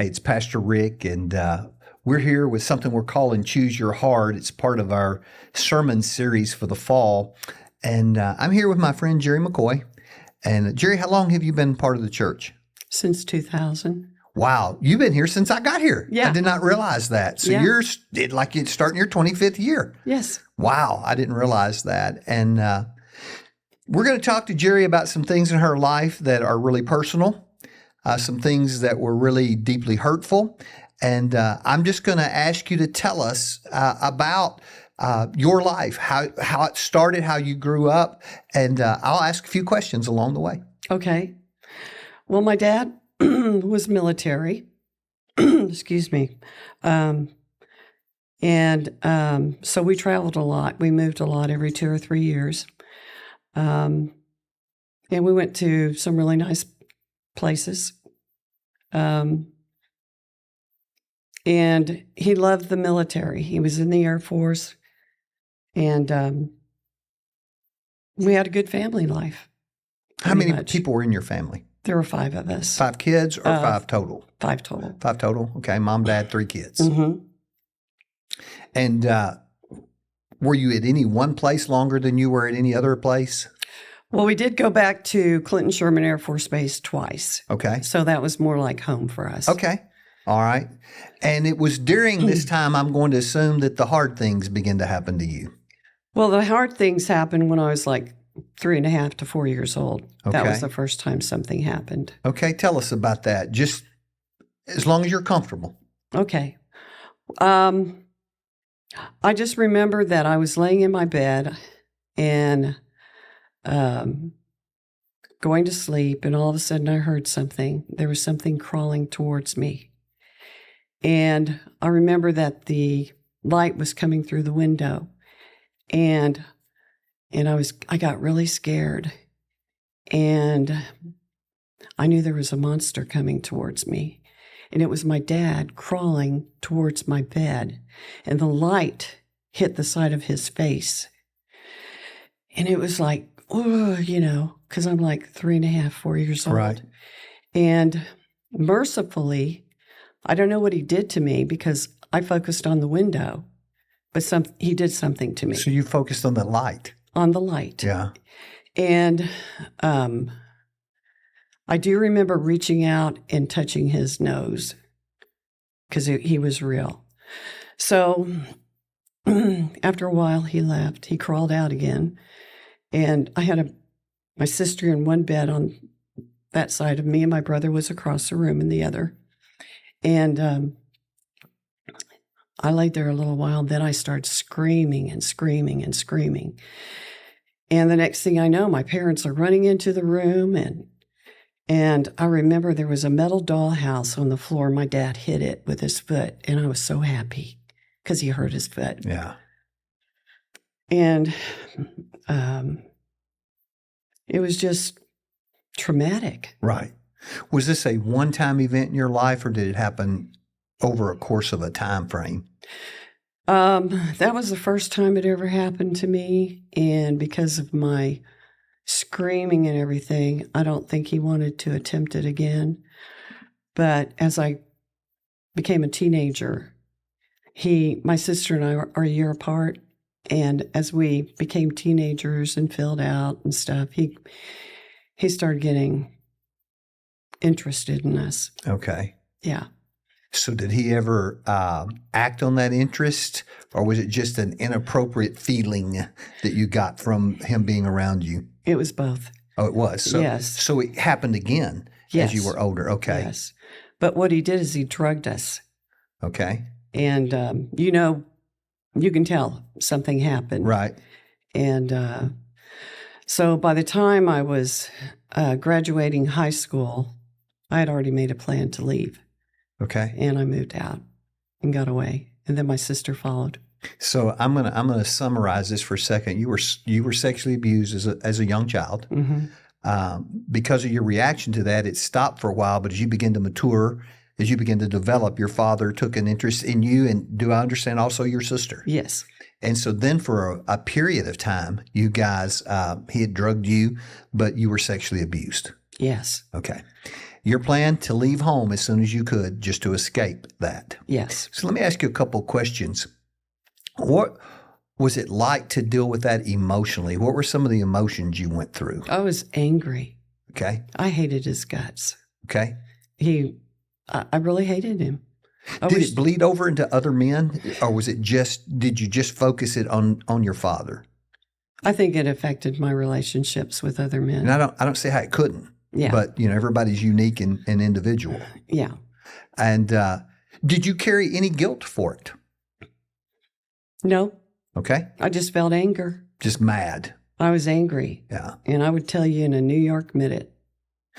Hey, it's Pastor Rick, and we're here with something we're calling Choose Your Heart. It's part of our sermon series for the fall. And I'm here with my friend Gerry McCoy. And Gerry, how long have you been part of the church? Since 2000. Wow, you've been here since I got here. Yeah. I did not realize that. So Yeah. you're starting your 25th year. Yes. Wow, I didn't realize that. And we're going to talk to Gerry about some things in her life that are really personal, some things that were really deeply hurtful. And I'm just going to ask you to tell us about your life, how it started, how you grew up, and I'll ask a few questions along the way. Okay. Well, my dad was military. Excuse me. So we traveled a lot. We moved a lot every 2 or 3 years. And we went to some really nice places. And he loved the military. He was in the Air Force. And we had a good family life. How many people were in your family? There were 5 of us. 5 kids or 5 total? 5 total. 5 total. Okay. Mom, dad, 3 kids. Mm-hmm. And were you at any one place longer than you were at any other place? Well, we did go back to Clinton Sherman Air Force Base twice. Okay. So that was more like home for us. Okay. All right. And it was during this time, I'm going to assume, that the hard things began to happen to you. Well, the hard things happened when I was like 3.5 to 4 years old. Okay. That was the first time something happened. Okay. Tell us about that. Just as long as you're comfortable. Okay. I just remember that I was laying in my bed and going to sleep, and all of a sudden I heard something. There was something crawling towards me. And I remember that the light was coming through the window. And I got really scared. And I knew there was a monster coming towards me. And it was my dad crawling towards my bed. And the light hit the side of his face. And it was like, oh, because I'm like 3.5, 4 years old. Right. And mercifully, I don't know what he did to me because I focused on the window, but he did something to me. So you focused on the light. On the light. Yeah. And I do remember reaching out and touching his nose because he was real. So after a while, he left. He crawled out again. And I had my sister in one bed on that side of me, and my brother was across the room in the other. And I laid there a little while. Then I started screaming and screaming and screaming. And the next thing I know, my parents are running into the room. And I remember there was a metal dollhouse on the floor. My dad hit it with his foot. And I was so happy because he hurt his foot. Yeah. And it was just traumatic. Right. Was this a one-time event in your life, or did it happen over a course of a time frame? That was the first time it ever happened to me. And because of my screaming and everything, I don't think he wanted to attempt it again. But as I became a teenager, my sister and I are a year apart. And as we became teenagers and filled out and stuff, he started getting interested in us. Okay. Yeah. So did he ever act on that interest, or was it just an inappropriate feeling that you got from him being around you? It was both. Oh, it was? So, yes. So it happened again as you were older. Okay. Yes. But what he did is he drugged us. Okay. And, you can tell something happened. Right. And so by the time I was graduating high school, I had already made a plan to leave. Okay. And I moved out and got away. And then my sister followed. So I'm gonna summarize this for a second. You were sexually abused as a young child. Mm-hmm. Because of your reaction to that, it stopped for a while. But as you begin to mature, as you begin to develop, your father took an interest in you, and do I understand also your sister? Yes. And so then for a period of time, you guys, he had drugged you, but you were sexually abused. Yes. Okay. Your plan to leave home as soon as you could, just to escape that. Yes. So let me ask you a couple of questions. What was it like to deal with that emotionally? What were some of the emotions you went through? I was angry. Okay. I hated his guts. Okay. I really hated him. Did it bleed over into other men, or was it did you just focus it on your father? I think it affected my relationships with other men. And I don't see how it couldn't. Yeah. But, everybody's unique and individual. Yeah. And did you carry any guilt for it? No. Okay. I just felt anger. Just mad. I was angry. Yeah. And I would tell you in a New York minute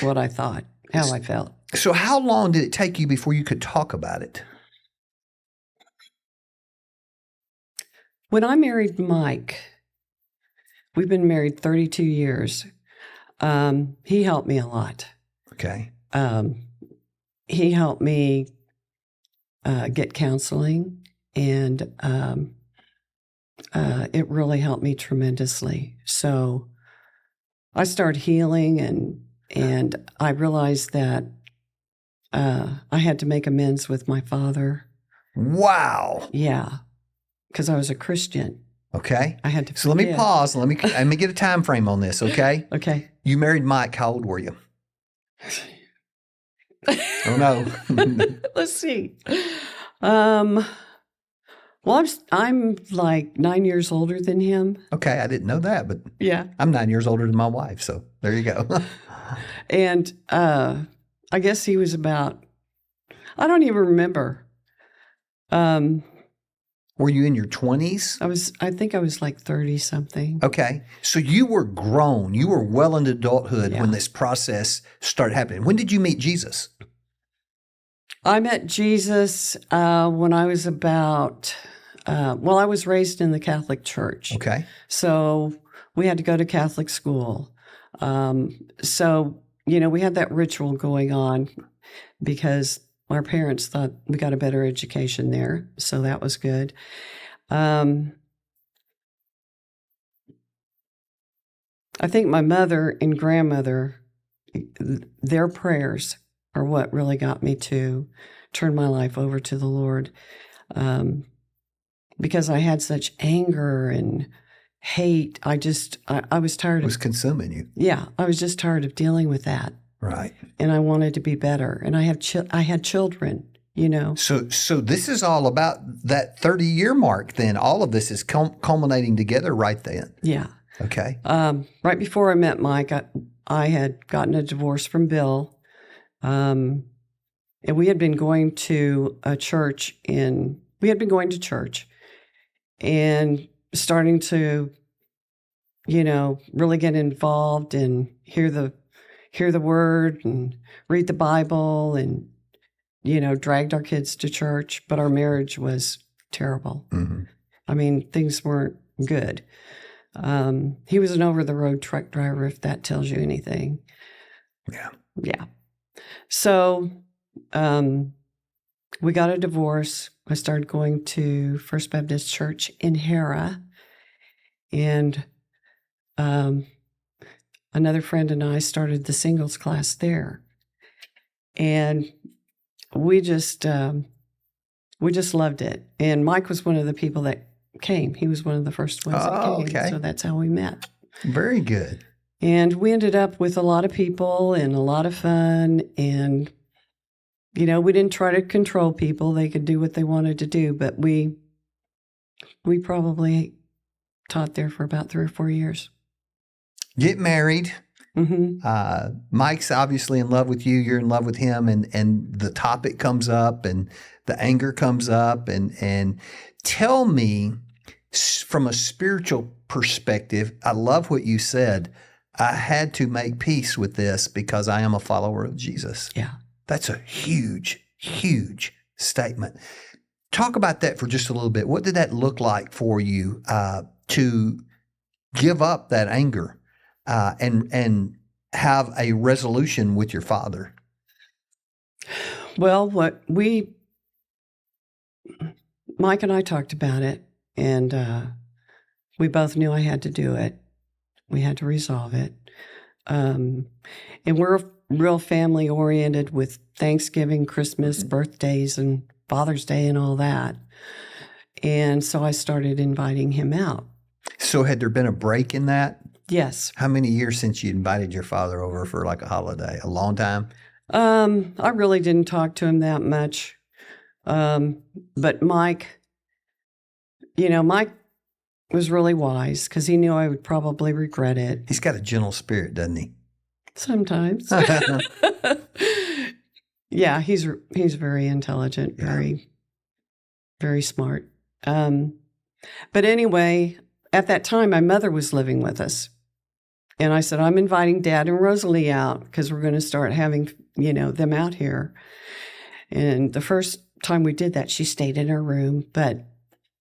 what I thought, how I felt. So how long did it take you before you could talk about it? When I married Mike, we've been married 32 years. He helped me a lot. Okay. He helped me get counseling, and it really helped me tremendously. So I started healing, and I realized that I had to make amends with my father. Wow. Yeah, because I was a Christian. Okay. I had to. So let me pause. Let me get a time frame on this. Okay. Okay. You married Mike. How old were you? Oh no. Let's see. Well, I'm like 9 years older than him. Okay, I didn't know that, but Yeah. I'm 9 years older than my wife, so there you go. And I guess he was about, I don't even remember. Were you in your 20s? I think I was like 30 something. Okay. So you were grown. You were well into adulthood Yeah. when this process started happening. When did you meet Jesus? I met Jesus when I was about, I was raised in the Catholic Church. Okay. So we had to go to Catholic school. We had that ritual going on because our parents thought we got a better education there. So that was good. I think my mother and grandmother, their prayers are what really got me to turn my life over to the Lord. Because I had such anger and hate. I was tired It was consuming you. Yeah, I was just tired of dealing with that. Right. And I wanted to be better. And I had children, So this is all about that 30-year mark then. All of this is culminating together right then. Yeah. Okay. Right before I met Mike, I had gotten a divorce from Bill. And we had been going to church and starting to, really get involved and hear the word and read the Bible and, dragged our kids to church, but our marriage was terrible. Mm-hmm. I mean, things weren't good. He was an over-the-road truck driver, if that tells you anything. Yeah. Yeah. So we got a divorce. I started going to First Baptist Church in Hera, and another friend and I started the singles class there. And we just loved it. And Mike was one of the people that came. He was one of the first ones that came. Okay. So that's how we met. Very good. And we ended up with a lot of people and a lot of fun. And, we didn't try to control people. They could do what they wanted to do. But we probably taught there for about 3 or 4 years. Get married. Mm-hmm. Mike's obviously in love with you. You're in love with him, and the topic comes up, and the anger comes up, and tell me from a spiritual perspective. I love what you said. I had to make peace with this because I am a follower of Jesus. Yeah, that's a huge, huge statement. Talk about that for just a little bit. What did that look like for you to give up that anger? And have a resolution with your father? Well, Mike and I talked about it, and we both knew I had to do it. We had to resolve it. And we're real family oriented with Thanksgiving, Christmas, birthdays, and Father's Day and all that. And so I started inviting him out. So had there been a break in that? Yes. How many years since you invited your father over for like a holiday? A long time? I really didn't talk to him that much. But Mike, Mike was really wise because he knew I would probably regret it. He's got a gentle spirit, doesn't he? Sometimes. Yeah, he's very intelligent, very, very smart. But anyway, at that time, my mother was living with us. And I said, I'm inviting Dad and Rosalie out because we're going to start having, them out here. And the first time we did that, she stayed in her room. But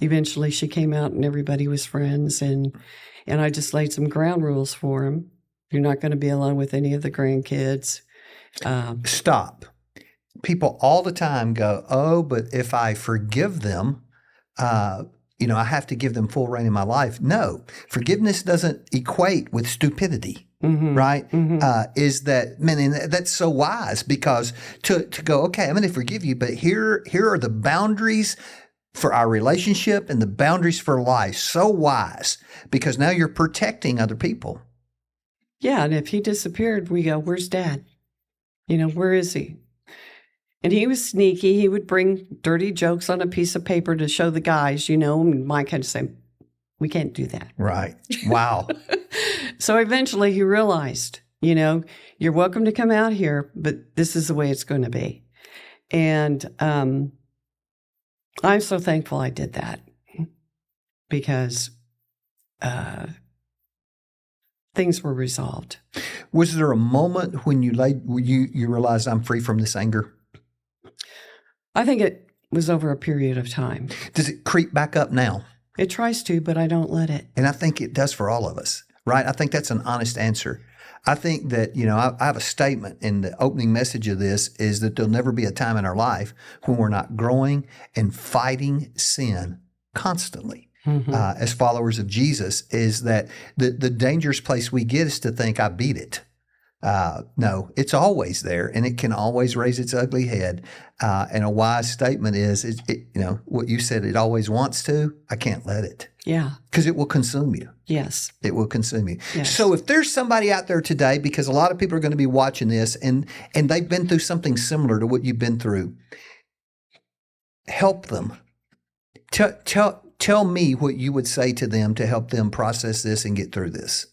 eventually she came out and everybody was friends. And I just laid some ground rules for him. You're not going to be alone with any of the grandkids. Stop. People all the time go, oh, but if I forgive them, I have to give them full reign in my life. No, forgiveness doesn't equate with stupidity, right? Is that, man, and that's so wise because to go, okay, I'm going to forgive you, but here are the boundaries for our relationship and the boundaries for life. So wise because now you're protecting other people. Yeah, and if he disappeared, we go, where's Dad? Where is he? And he was sneaky. He would bring dirty jokes on a piece of paper to show the guys, and Mike had to say, we can't do that. Right. Wow. So eventually he realized, you're welcome to come out here, but this is the way it's going to be. And I'm so thankful I did that because things were resolved. Was there a moment when you realized I'm free from this anger? I think it was over a period of time. Does it creep back up now? It tries to, but I don't let it. And I think it does for all of us, right? I think that's an honest answer. I think that, I have a statement in the opening message of this is that there'll never be a time in our life when we're not growing and fighting sin constantly. As followers of Jesus, is that the dangerous place we get is to think I beat it. No, it's always there, and it can always raise its ugly head. And a wise statement is, what you said, it always wants to. I can't let it. Yeah. Because it will consume you. Yes. It will consume you. Yes. So if there's somebody out there today, because a lot of people are going to be watching this, and they've been through something similar to what you've been through, help them. Tell me what you would say to them to help them process this and get through this.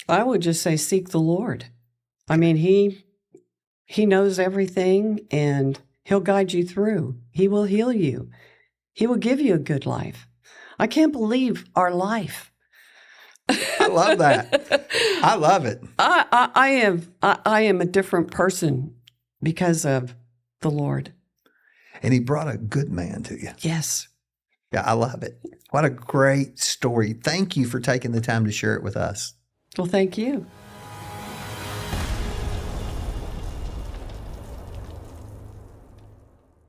I would just say seek the Lord. I mean, he knows everything and he'll guide you through. He will heal you. He will give you a good life. I can't believe our life. I love that. I love it. I am a different person because of the Lord. And he brought a good man to you. Yes. Yeah, I love it. What a great story. Thank you for taking the time to share it with us. Well, thank you.